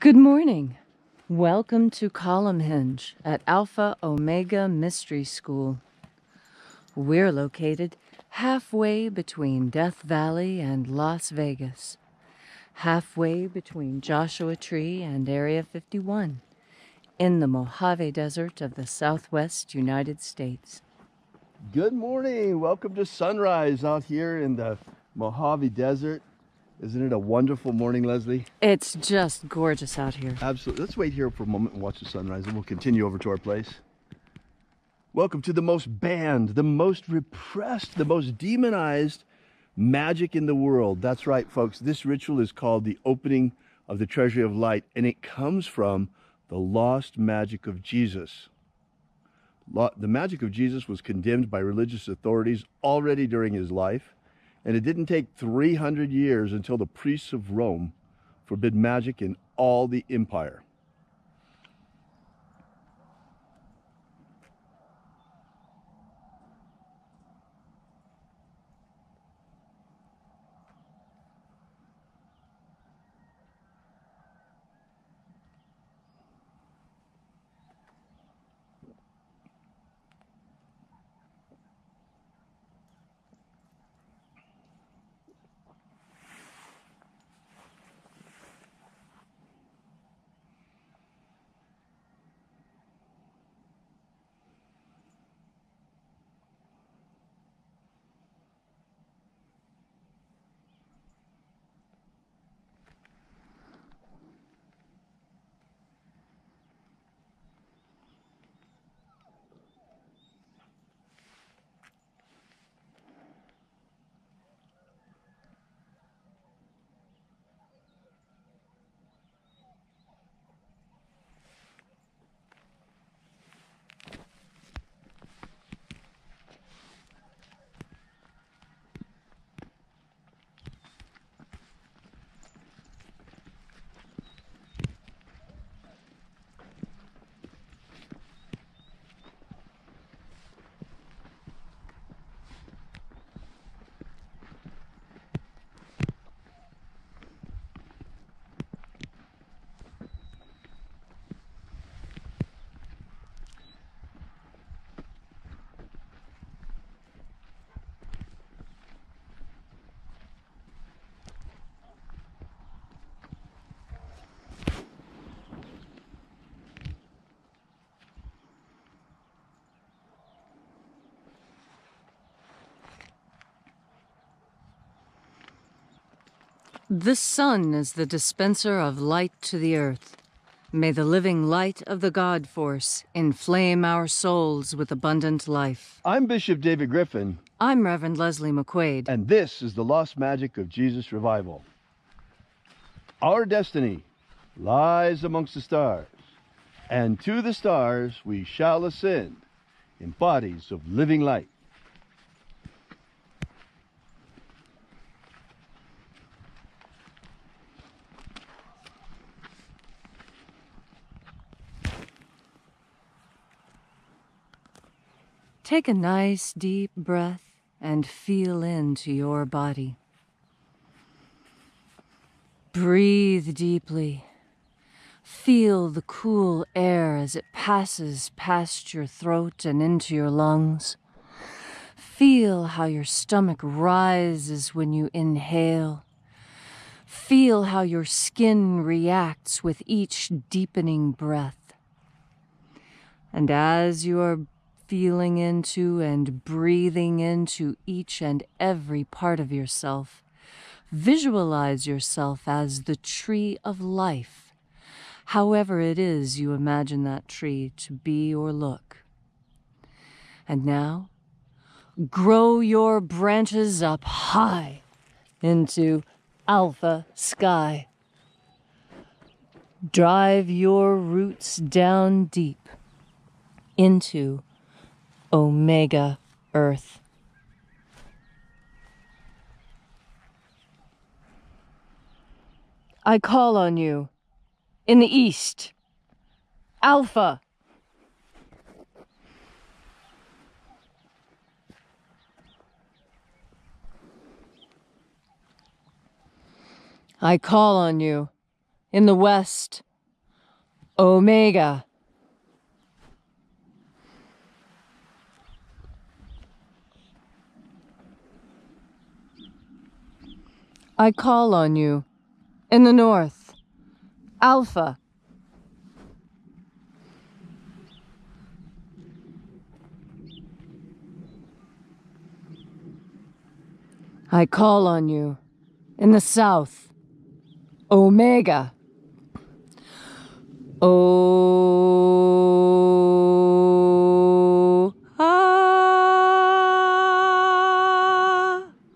Good morning. Welcome to Column Hinge at Alpha Ωmega Mystery School. We're located halfway between Death Valley and Las Vegas, halfway between Joshua Tree and Area 51, in the Mojave Desert of the Southwest United States. Good morning. Welcome to sunrise out here in the Mojave Desert. Isn't it a wonderful morning, Leslie? It's just gorgeous out here. Absolutely. Let's wait here for a moment and watch the sunrise, and we'll continue over to our place. Welcome to the most banned, the most repressed, the most demonized magic in the world. That's right, folks. This ritual is called the opening of the Treasury of Light, and it comes from the lost magic of Jesus. The magic of Jesus was condemned by religious authorities already during his life. And it didn't take 300 years until the priests of Rome forbid magic in all the empire. The sun is the dispenser of light to the earth. May the living light of the God Force inflame our souls with abundant life. I'm Bishop David Griffin. I'm Reverend Leslie McQuade. And this is the Lost Magic of Jesus Revival. Our destiny lies amongst the stars, and to the stars we shall ascend in bodies of living light. Take a nice deep breath and feel into your body. Breathe deeply. Feel the cool air as it passes past your throat and into your lungs. Feel how your stomach rises when you inhale. Feel how your skin reacts with each deepening breath. And as you are feeling into and breathing into each and every part of yourself, visualize yourself as the tree of life, however it is you imagine that tree to be or look. And now, grow your branches up high into alpha sky. Drive your roots down deep into Omega Earth. I call on you in the east, Alpha. I call on you in the west, Omega. I call on you. In the north. Alpha. I call on you. In the south. Omega.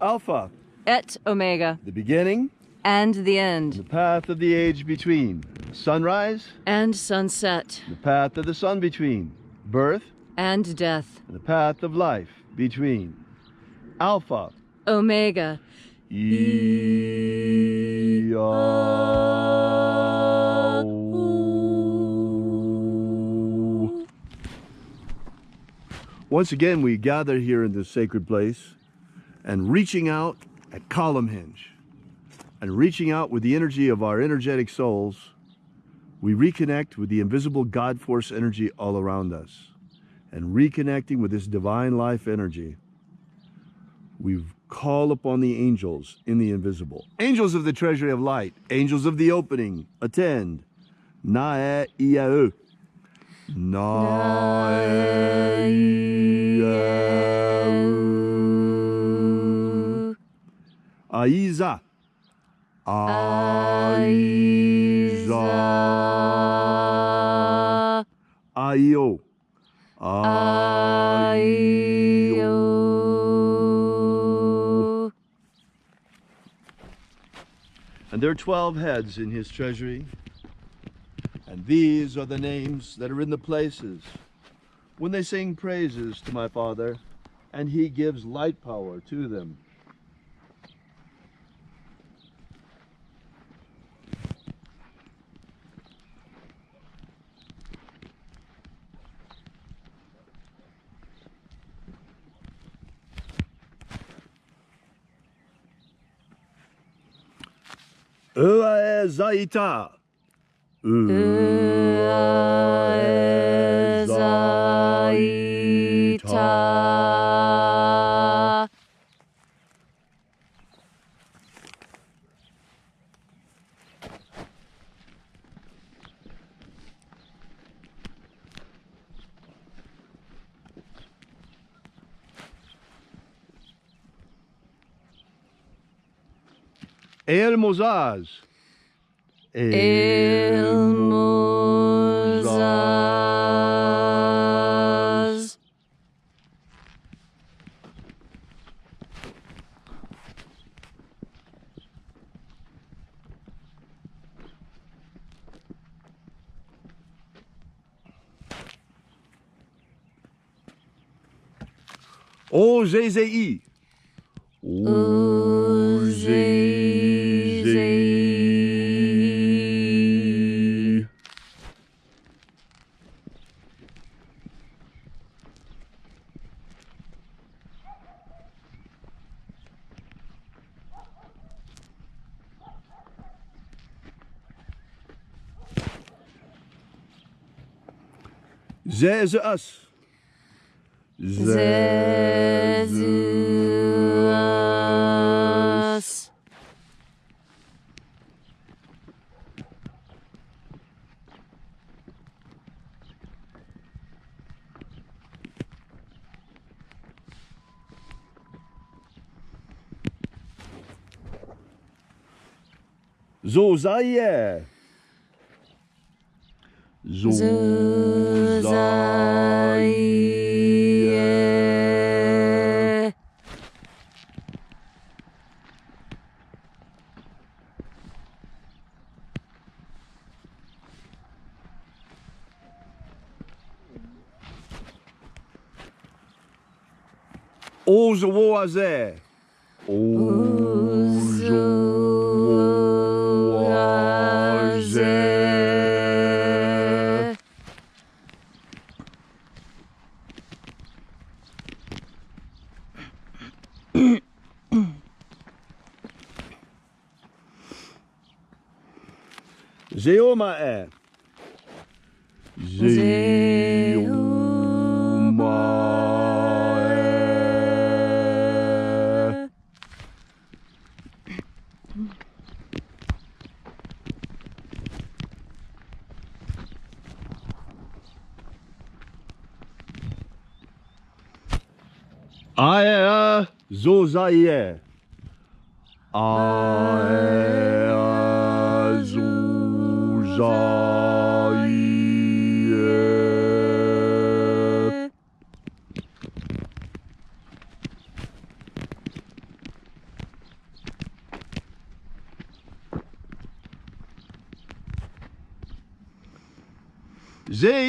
Alpha. Et Omega. The beginning. And the end. The path of the age between. Sunrise. And sunset. The path of the sun between. Birth. And death. The path of life between. Alpha. Omega. Once again, we gather here in this sacred place and reaching out at column hinge and reaching out with the energy of our energetic souls, we reconnect with the invisible God force energy all around us. And reconnecting with this divine life energy, we call upon the angels in the invisible. Angels of the treasury of light, angels of the opening, attend. Nae Iau. Nae Iau. Aiza. Aiza. Aio. Aio. And there are 12 heads in his treasury. And these are the names that are in the places when they sing praises to my Father, and he gives light power to them. Ua Zaita. Zaita. El Mozaz. El Mozaz. O Zezei. O Zezei. Zezus. Zezus. Zozaye. Zozaye. Ozoaze. Ozoaze. Zeomae. Aea zozaie. Aea zozaie.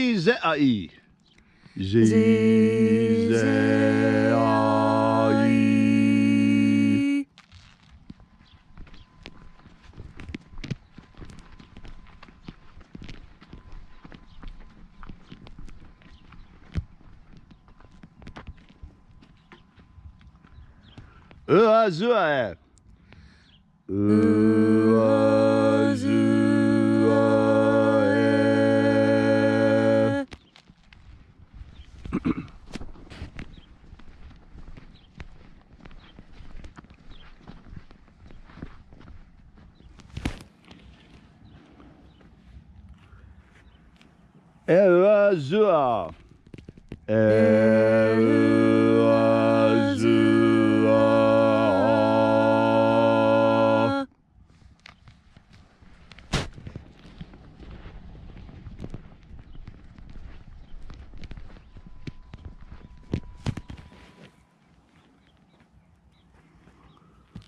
Zeai. Uazua. Eazua.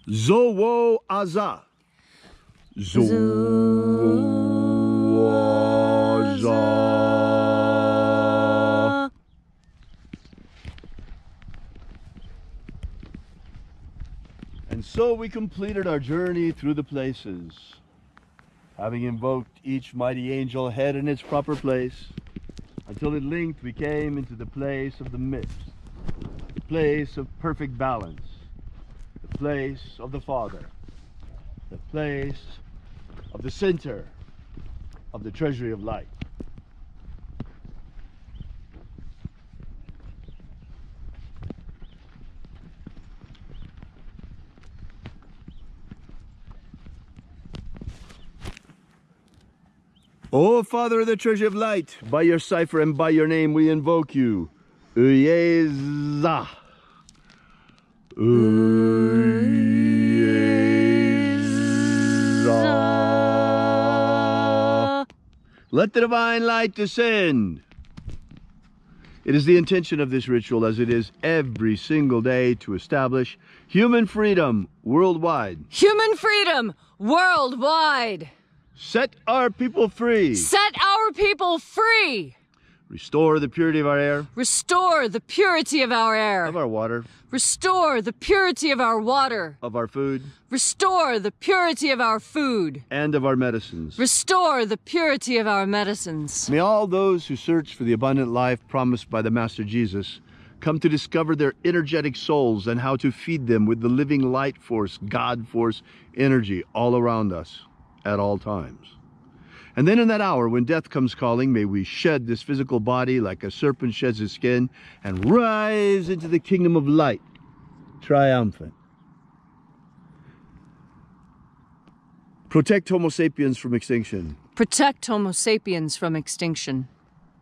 Zowo aza. Zoaza. And so we completed our journey through the places, having invoked each mighty angel head in its proper place, until at length we came into the place of the midst, the place of perfect balance, the place of the Father, the place of the center of the treasury of light. O Father of the treasury of light, by your cipher and by your name we invoke you. Uyeza. Let the divine light descend. It is the intention of this ritual, as it is every single day, to establish human freedom worldwide. Human freedom worldwide. Set our people free. Set our people free. Restore the purity of our air. Restore the purity of our air. Of our water. Restore the purity of our water. Of our food. Restore the purity of our food. And of our medicines. Restore the purity of our medicines. May all those who search for the abundant life promised by the Master Jesus come to discover their energetic souls and how to feed them with the living light force, God force energy all around us at all times. And then in that hour when death comes calling, may we shed this physical body like a serpent sheds his skin and rise into the kingdom of light, triumphant. Protect Homo sapiens from extinction. Protect Homo sapiens from extinction.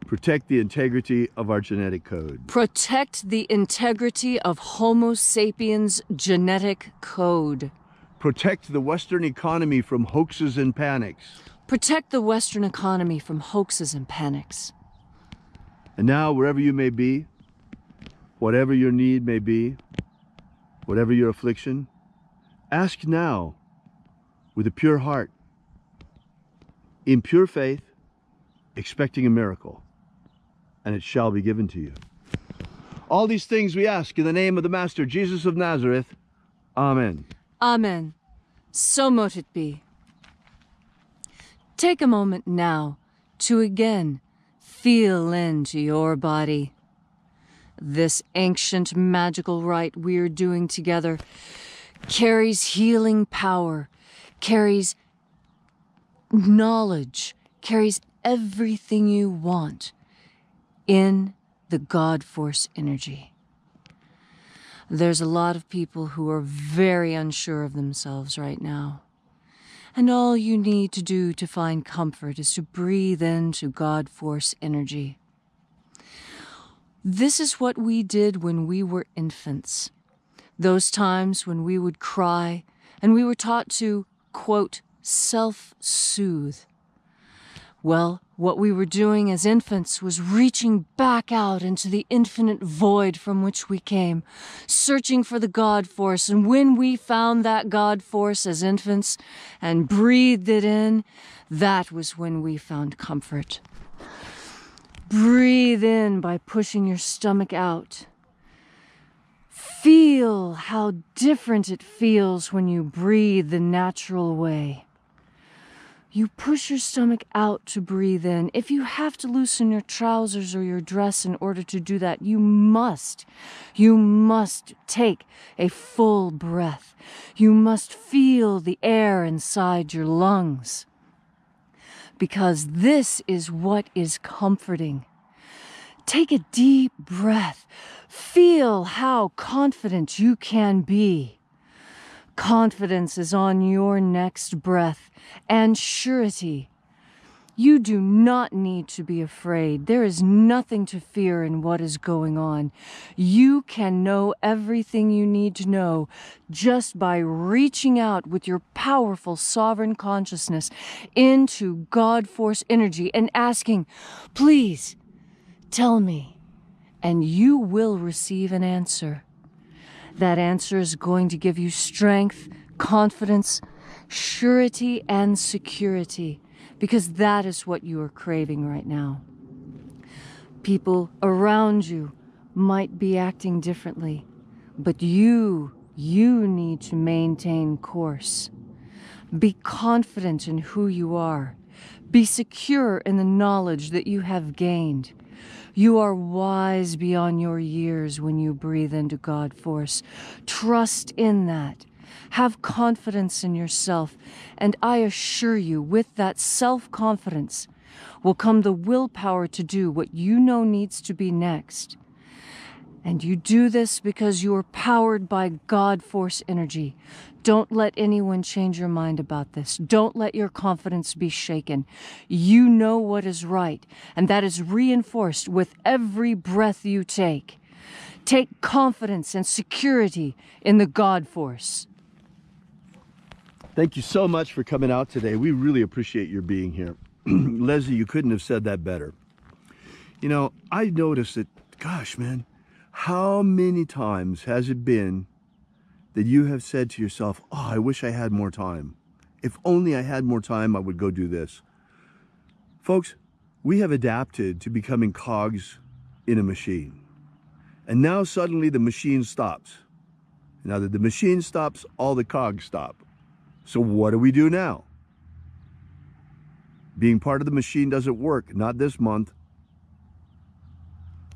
Protect the integrity of our genetic code. Protect the integrity of Homo sapiens' genetic code. Protect the Western economy from hoaxes and panics. Protect the Western economy from hoaxes and panics. And now, wherever you may be, whatever your need may be, whatever your affliction, ask now with a pure heart, in pure faith, expecting a miracle, and it shall be given to you. All these things we ask in the name of the Master Jesus of Nazareth. Amen. Amen. So mote it be. Take a moment now to again feel into your body. This ancient magical rite we're doing together carries healing power, carries knowledge, carries everything you want in the God Force energy. There's a lot of people who are very unsure of themselves right now. And all you need to do to find comfort is to breathe into God Force energy. This is what we did when we were infants. Those times when we would cry and we were taught to, quote, self-soothe. Well, what we were doing as infants was reaching back out into the infinite void from which we came, searching for the God Force. And when we found that God Force as infants and breathed it in, that was when we found comfort. Breathe in by pushing your stomach out. Feel how different it feels when you breathe the natural way. You push your stomach out to breathe in. If you have to loosen your trousers or your dress in order to do that, you must. You must take a full breath. You must feel the air inside your lungs. Because this is what is comforting. Take a deep breath. Feel how confident you can be. Confidence is on your next breath, and surety. You do not need to be afraid. There is nothing to fear in what is going on. You can know everything you need to know just by reaching out with your powerful sovereign consciousness into God Force energy and asking, please, tell me, and you will receive an answer. That answer is going to give you strength, confidence, surety, and security, because that is what you are craving right now. People around you might be acting differently, but you need to maintain course. Be confident in who you are. Be secure in the knowledge that you have gained. You are wise beyond your years when you breathe into God Force. Trust in that. Have confidence in yourself, and I assure you, with that self-confidence will come the willpower to do what you know needs to be next. And you do this because you are powered by God Force energy. Don't let anyone change your mind about this. Don't let your confidence be shaken. You know what is right, and that is reinforced with every breath you take. Take confidence and security in the God Force. Thank you so much for coming out today. We really appreciate your being here. Leslie, you couldn't have said that better. You know, I noticed that, gosh, man, how many times has it been that you have said to yourself, oh, I wish I had more time. If only I had more time, I would go do this. Folks, we have adapted to becoming cogs in a machine. And now suddenly the machine stops. Now that the machine stops, all the cogs stop. So what do we do now? Being part of the machine doesn't work, not this month.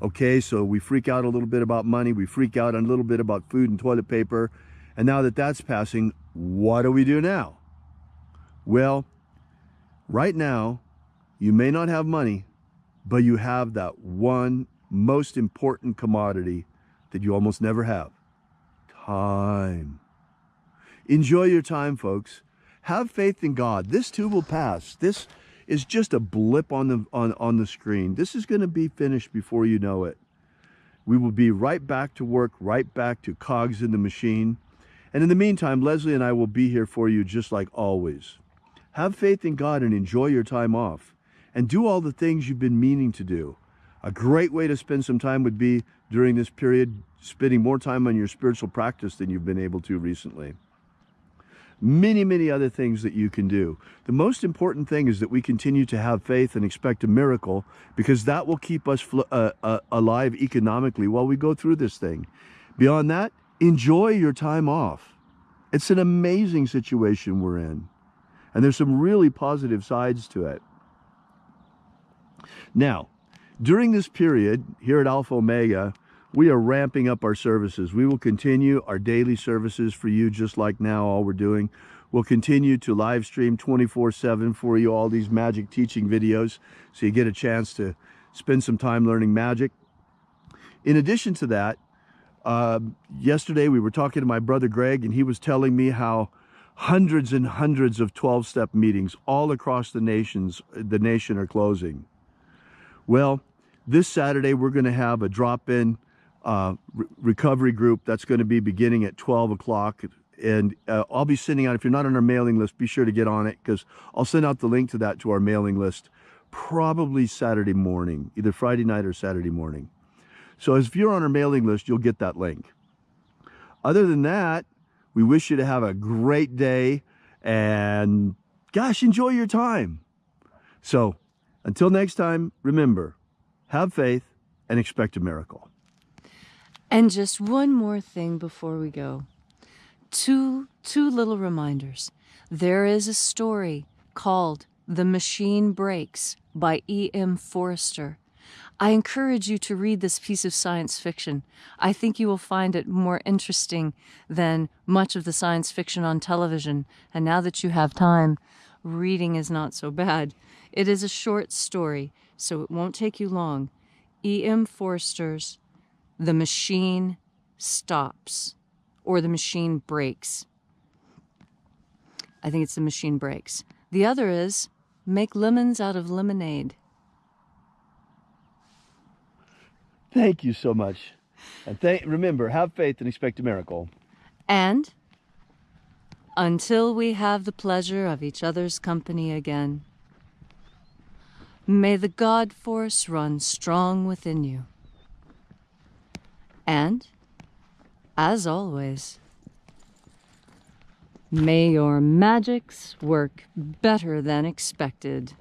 Okay, so we freak out a little bit about money, we freak out a little bit about food and toilet paper, and now that that's passing, what do we do now? Well, right now, you may not have money, but you have that one most important commodity that you almost never have. Time. Enjoy your time, folks. Have faith in God. This too will pass. This is just a blip on the screen. This is going to be finished before you know it. We will be right back to work, right back to cogs in the machine. And in the meantime, Leslie and I will be here for you just like always. Have faith in God and enjoy your time off. And do all the things you've been meaning to do. A great way to spend some time would be during this period, spending more time on your spiritual practice than you've been able to recently. Many, many other things that you can do. The most important thing is that we continue to have faith and expect a miracle, because that will keep us alive economically while we go through this thing. Beyond that, enjoy your time off. It's an amazing situation we're in. And there's some really positive sides to it. Now, during this period here at Alpha Omega, we are ramping up our services. We will continue our daily services for you just like now. All we're doing, We'll continue to live stream 24/7 for you, all these magic teaching videos, so you get a chance to spend some time learning magic. In addition to that, yesterday we were talking to my brother Greg, and he was telling me how hundreds and hundreds of 12-step meetings all across the nation are closing. Well, this Saturday we're going to have a drop-in recovery group that's going to be beginning at 12 o'clock. And I'll be sending out, if you're not on our mailing list, be sure to get on it, because I'll send out the link to that to our mailing list probably Saturday morning, either Friday night or Saturday morning. So if you're on our mailing list, you'll get that link. Other than that, we wish you to have a great day, and gosh, enjoy your time. So until next time, remember, have faith and expect a miracle. And just one more thing before we go. Two little reminders. There is a story called The Machine Breaks by E.M. Forster. I encourage you to read this piece of science fiction. I think you will find it more interesting than much of the science fiction on television. And now that you have time, reading is not so bad. It is a short story, so it won't take you long. E.M. Forster's The Machine Stops, or The Machine Breaks. I think it's The Machine Breaks. The other is Make Lemons Out of Lemonade. Thank you so much. And remember, have faith and expect a miracle. And until we have the pleasure of each other's company again, may the God force run strong within you. And, as always, may your magics work better than expected.